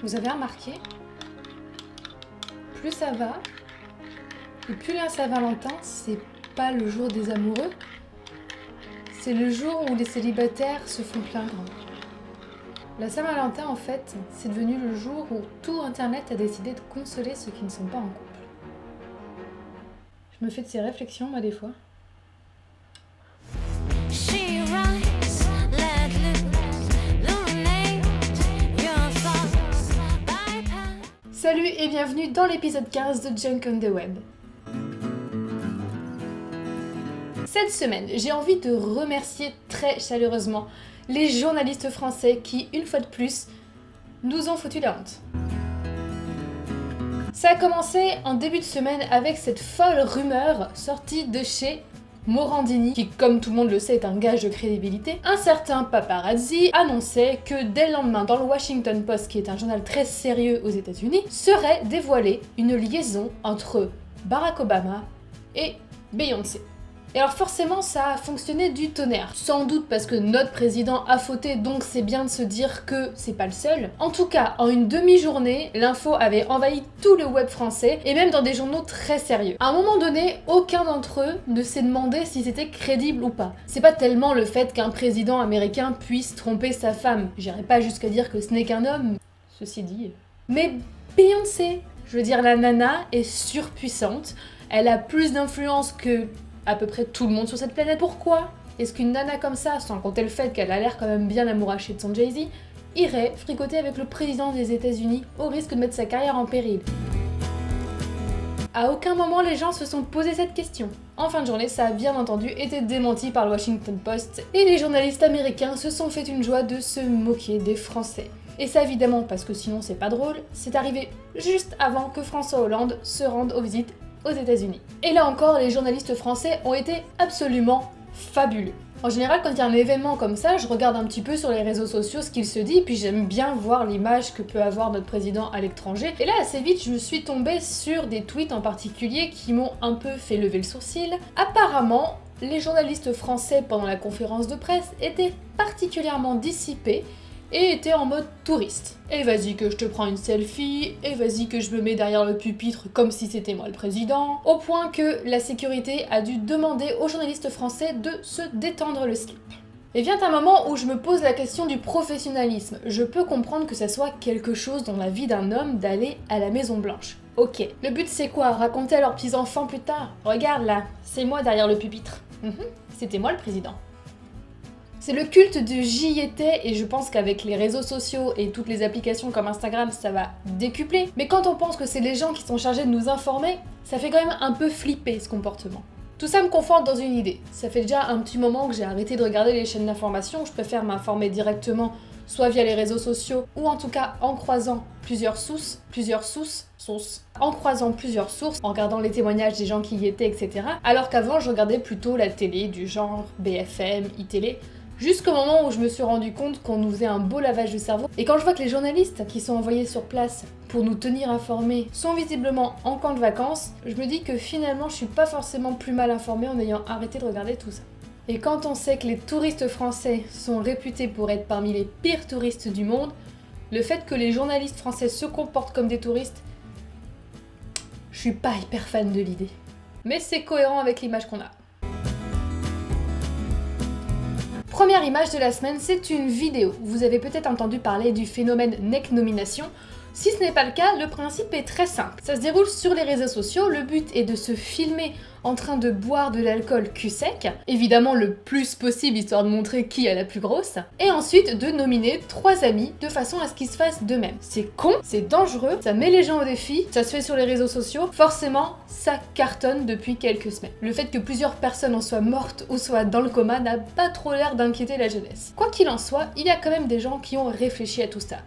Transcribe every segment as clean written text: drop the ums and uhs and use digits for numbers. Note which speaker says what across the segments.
Speaker 1: Vous avez remarqué, plus ça va, et plus la Saint-Valentin, c'est pas le jour des amoureux, c'est le jour où les célibataires se font plaindre. La Saint-Valentin, en fait, c'est devenu le jour où tout Internet a décidé de consoler ceux qui ne sont pas en couple. Je me fais de ces réflexions, moi, des fois. Salut et bienvenue dans l'épisode 15 de Junk on the Web. Cette semaine, j'ai envie de remercier très chaleureusement les journalistes français qui, une fois de plus, nous ont foutu la honte. Ça a commencé en début de semaine avec cette folle rumeur sortie de chez Morandini, qui comme tout le monde le sait est un gage de crédibilité. Un certain paparazzi annonçait que dès le lendemain dans le Washington Post, qui est un journal très sérieux aux États-Unis, serait dévoilée une liaison entre Barack Obama et Beyoncé. Et alors forcément ça a fonctionné du tonnerre, sans doute parce que notre président a fauté, donc c'est bien de se dire que c'est pas le seul. En tout cas, en une demi-journée, l'info avait envahi tout le web français, et même dans des journaux très sérieux. À un moment donné, aucun d'entre eux ne s'est demandé si c'était crédible ou pas. C'est pas tellement le fait qu'un président américain puisse tromper sa femme, j'irai pas jusqu'à dire que ce n'est qu'un homme, ceci dit. Mais Beyoncé, je veux dire la nana est surpuissante, elle a plus d'influence que à peu près tout le monde sur cette planète. Pourquoi est-ce qu'une nana comme ça, sans compter le fait qu'elle a l'air quand même bien amourachée de son Jay-Z, irait fricoter avec le président des États-Unis au risque de mettre sa carrière en péril? À aucun moment les gens se sont posé cette question. En fin de journée, ça a bien entendu été démenti par le Washington Post et les journalistes américains se sont fait une joie de se moquer des Français. Et ça évidemment, parce que sinon c'est pas drôle, c'est arrivé juste avant que François Hollande se rende aux visites aux États-Unis. Et là encore, les journalistes français ont été absolument fabuleux. En général, quand il y a un événement comme ça, je regarde un petit peu sur les réseaux sociaux ce qu'il se dit, puis j'aime bien voir l'image que peut avoir notre président à l'étranger. Et là, assez vite, je me suis tombée sur des tweets en particulier qui m'ont un peu fait lever le sourcil. Apparemment, les journalistes français pendant la conférence de presse étaient particulièrement dissipés et était en mode touriste. Et vas-y que je te prends une selfie, et vas-y que je me mets derrière le pupitre comme si c'était moi le président, au point que la sécurité a dû demander aux journalistes français de se détendre le slip. Et vient un moment où je me pose la question du professionnalisme. Je peux comprendre que ça soit quelque chose dans la vie d'un homme d'aller à la Maison Blanche. Ok, le but c'est quoi? Raconter à leurs petits-enfants plus tard? Regarde là, c'est moi derrière le pupitre. C'était moi le président. C'est le culte de j'y étais et je pense qu'avec les réseaux sociaux et toutes les applications comme Instagram, ça va décupler. Mais quand on pense que c'est les gens qui sont chargés de nous informer, ça fait quand même un peu flipper ce comportement. Tout ça me conforte dans une idée. Ça fait déjà un petit moment que j'ai arrêté de regarder les chaînes d'information, je préfère m'informer directement, soit via les réseaux sociaux, ou en tout cas en croisant plusieurs sources, en croisant plusieurs sources, en regardant les témoignages des gens qui y étaient, etc. Alors qu'avant, je regardais plutôt la télé du genre BFM, iTélé, jusqu'au moment où je me suis rendu compte qu'on nous faisait un beau lavage de cerveau. Et quand je vois que les journalistes qui sont envoyés sur place pour nous tenir informés sont visiblement en camp de vacances, je me dis que finalement je suis pas forcément plus mal informée en ayant arrêté de regarder tout ça. Et quand on sait que les touristes français sont réputés pour être parmi les pires touristes du monde, le fait que les journalistes français se comportent comme des touristes, je suis pas hyper fan de l'idée. Mais c'est cohérent avec l'image qu'on a. Première image de la semaine, c'est une vidéo. Vous avez peut-être entendu parler du phénomène neck nomination. Si ce n'est pas le cas, le principe est très simple. Ça se déroule sur les réseaux sociaux, le but est de se filmer en train de boire de l'alcool cul sec, évidemment le plus possible histoire de montrer qui est la plus grosse, et ensuite de nominer 3 amis de façon à ce qu'ils se fassent d'eux-mêmes. C'est con, c'est dangereux, ça met les gens au défi, ça se fait sur les réseaux sociaux, forcément ça cartonne depuis quelques semaines. Le fait que plusieurs personnes en soient mortes ou soient dans le coma n'a pas trop l'air d'inquiéter la jeunesse. Quoi qu'il en soit, il y a quand même des gens qui ont réfléchi à tout ça.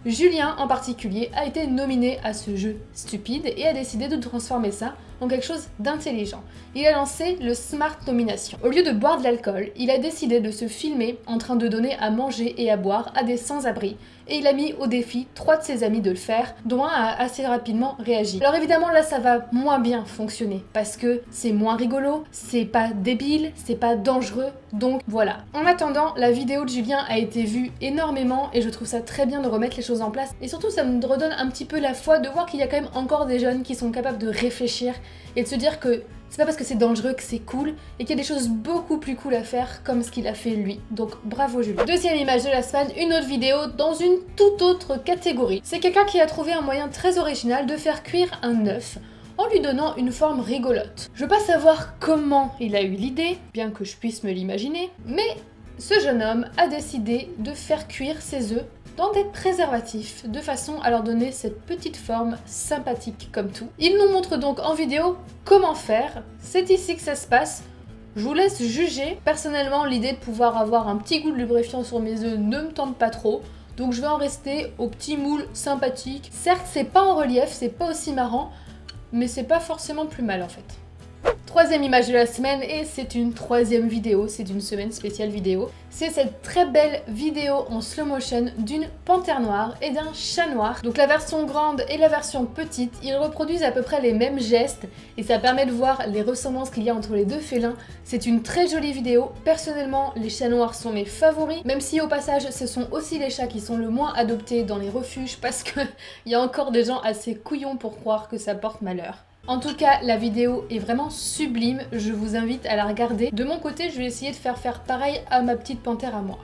Speaker 1: Julien en particulier a été nominé à ce jeu stupide et a décidé de transformer ça en quelque chose d'intelligent. Il a lancé le Smart Nomination. Au lieu de boire de l'alcool, il a décidé de se filmer en train de donner à manger et à boire à des sans-abri. Et il a mis au défi 3 de ses amis de le faire, dont un a assez rapidement réagi. Alors évidemment là ça va moins bien fonctionner, parce que c'est moins rigolo, c'est pas débile, c'est pas dangereux, donc voilà. En attendant, la vidéo de Julien a été vue énormément et je trouve ça très bien de remettre les choses en place. Et surtout ça me redonne un petit peu la foi de voir qu'il y a quand même encore des jeunes qui sont capables de réfléchir et de se dire que c'est pas parce que c'est dangereux que c'est cool et qu'il y a des choses beaucoup plus cool à faire comme ce qu'il a fait lui. Donc bravo Julien. Deuxième image de la semaine, une autre vidéo dans une toute autre catégorie. C'est quelqu'un qui a trouvé un moyen très original de faire cuire un œuf en lui donnant une forme rigolote. Je veux pas savoir comment il a eu l'idée, bien que je puisse me l'imaginer, mais ce jeune homme a décidé de faire cuire ses œufs dans des préservatifs, de façon à leur donner cette petite forme sympathique comme tout. Il nous montre donc en vidéo comment faire, c'est ici que ça se passe. Je vous laisse juger. Personnellement, l'idée de pouvoir avoir un petit goût de lubrifiant sur mes œufs ne me tente pas trop, donc je vais en rester au petit moule sympathique. Certes, c'est pas en relief, c'est pas aussi marrant, mais c'est pas forcément plus mal en fait. Troisième image de la semaine, et c'est une troisième vidéo, c'est une semaine spéciale vidéo. C'est cette très belle vidéo en slow motion d'une panthère noire et d'un chat noir. Donc la version grande et la version petite, ils reproduisent à peu près les mêmes gestes et ça permet de voir les ressemblances qu'il y a entre les deux félins. C'est une très jolie vidéo. Personnellement, les chats noirs sont mes favoris, même si au passage, ce sont aussi les chats qui sont le moins adoptés dans les refuges parce qu'il y a encore des gens assez couillons pour croire que ça porte malheur. En tout cas, la vidéo est vraiment sublime, je vous invite à la regarder. De mon côté, je vais essayer de faire pareil à ma petite panthère à moi.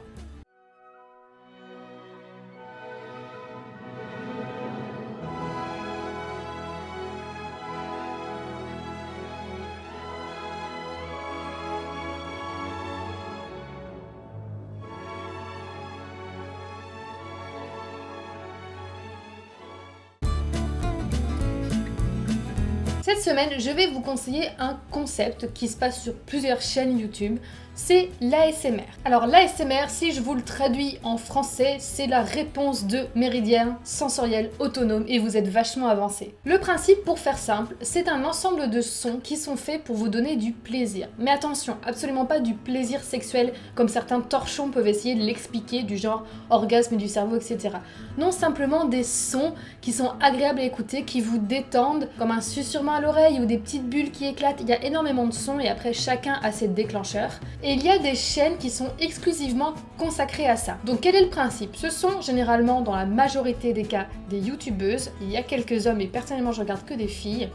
Speaker 1: Cette semaine, je vais vous conseiller un concept qui se passe sur plusieurs chaînes YouTube, c'est l'ASMR. Alors l'ASMR, si je vous le traduis en français, c'est la réponse de méridien sensoriel autonome et vous êtes vachement avancé. Le principe, pour faire simple, c'est un ensemble de sons qui sont faits pour vous donner du plaisir. Mais attention, absolument pas du plaisir sexuel comme certains torchons peuvent essayer de l'expliquer, du genre orgasme du cerveau, etc. Non, simplement des sons qui sont agréables à écouter, qui vous détendent, comme un susurrement à l'oreille ou des petites bulles qui éclatent. Il y a énormément de sons et après chacun a ses déclencheurs. Et il y a des chaînes qui sont exclusivement consacrées à ça. Donc quel est le principe? Ce sont généralement dans la majorité des cas des youtubeuses, il y a quelques hommes et personnellement je regarde que des filles,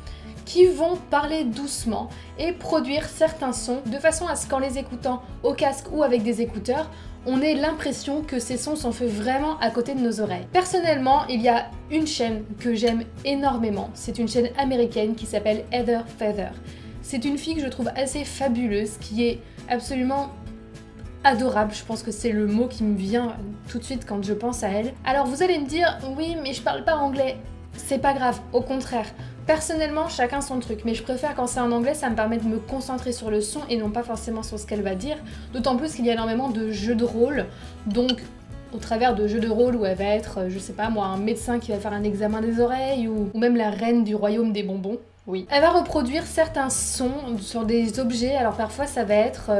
Speaker 1: qui vont parler doucement et produire certains sons de façon à ce qu'en les écoutant au casque ou avec des écouteurs, on ait l'impression que ces sons sont faits vraiment à côté de nos oreilles. Personnellement, il y a une chaîne que j'aime énormément. C'est une chaîne américaine qui s'appelle Heather Feather. C'est une fille que je trouve assez fabuleuse, qui est absolument adorable. Je pense que c'est le mot qui me vient tout de suite quand je pense à elle. Alors vous allez me dire, oui mais je parle pas anglais. C'est pas grave, au contraire. Personnellement, chacun son truc, mais je préfère quand c'est en anglais, ça me permet de me concentrer sur le son et non pas forcément sur ce qu'elle va dire. D'autant plus qu'il y a énormément de jeux de rôle, donc au travers de jeux de rôle où elle va être, je sais pas moi, un médecin qui va faire un examen des oreilles ou même la reine du royaume des bonbons. Oui. Elle va reproduire certains sons sur des objets, alors parfois ça va être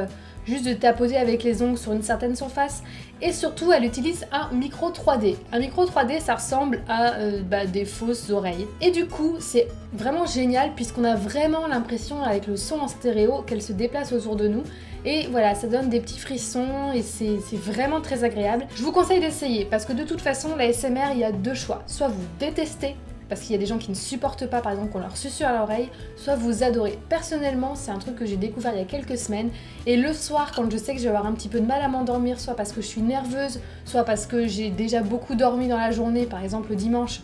Speaker 1: juste de tapoter avec les ongles sur une certaine surface, et surtout elle utilise un micro 3D. Un micro 3D ça ressemble à des fausses oreilles. Et du coup c'est vraiment génial puisqu'on a vraiment l'impression avec le son en stéréo qu'elle se déplace autour de nous. Et voilà, ça donne des petits frissons et c'est vraiment très agréable. Je vous conseille d'essayer parce que de toute façon la ASMR il y a deux choix. Soit vous détestez, parce qu'il y a des gens qui ne supportent pas par exemple qu'on leur susurre à l'oreille, soit vous adorez. Personnellement, c'est un truc que j'ai découvert il y a quelques semaines et le soir quand je sais que je vais avoir un petit peu de mal à m'endormir, soit parce que je suis nerveuse, soit parce que j'ai déjà beaucoup dormi dans la journée, par exemple le dimanche,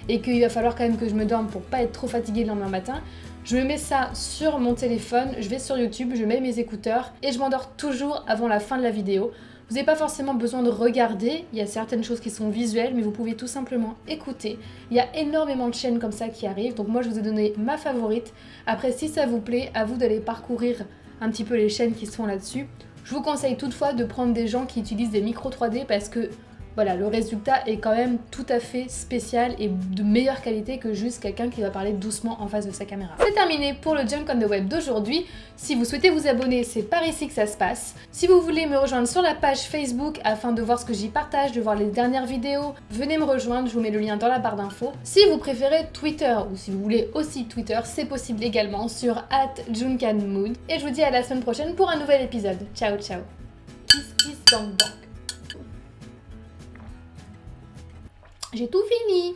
Speaker 1: et qu'il va falloir quand même que je me dorme pour pas être trop fatiguée le lendemain matin, je me mets ça sur mon téléphone, je vais sur YouTube, je mets mes écouteurs et je m'endors toujours avant la fin de la vidéo. Vous n'avez pas forcément besoin de regarder, il y a certaines choses qui sont visuelles, mais vous pouvez tout simplement écouter. Il y a énormément de chaînes comme ça qui arrivent, donc moi je vous ai donné ma favorite. Après, si ça vous plaît, à vous d'aller parcourir un petit peu les chaînes qui sont là-dessus. Je vous conseille toutefois de prendre des gens qui utilisent des micros 3D parce que voilà, le résultat est quand même tout à fait spécial et de meilleure qualité que juste quelqu'un qui va parler doucement en face de sa caméra. C'est terminé pour le Junk on the Web d'aujourd'hui. Si vous souhaitez vous abonner, c'est par ici que ça se passe. Si vous voulez me rejoindre sur la page Facebook afin de voir ce que j'y partage, de voir les dernières vidéos, venez me rejoindre, je vous mets le lien dans la barre d'infos. Si vous préférez Twitter ou si vous voulez aussi Twitter, c'est possible également sur @junkanmood. Et je vous dis à la semaine prochaine pour un nouvel épisode. Ciao ciao. Kiss kiss bang bang. J'ai tout fini.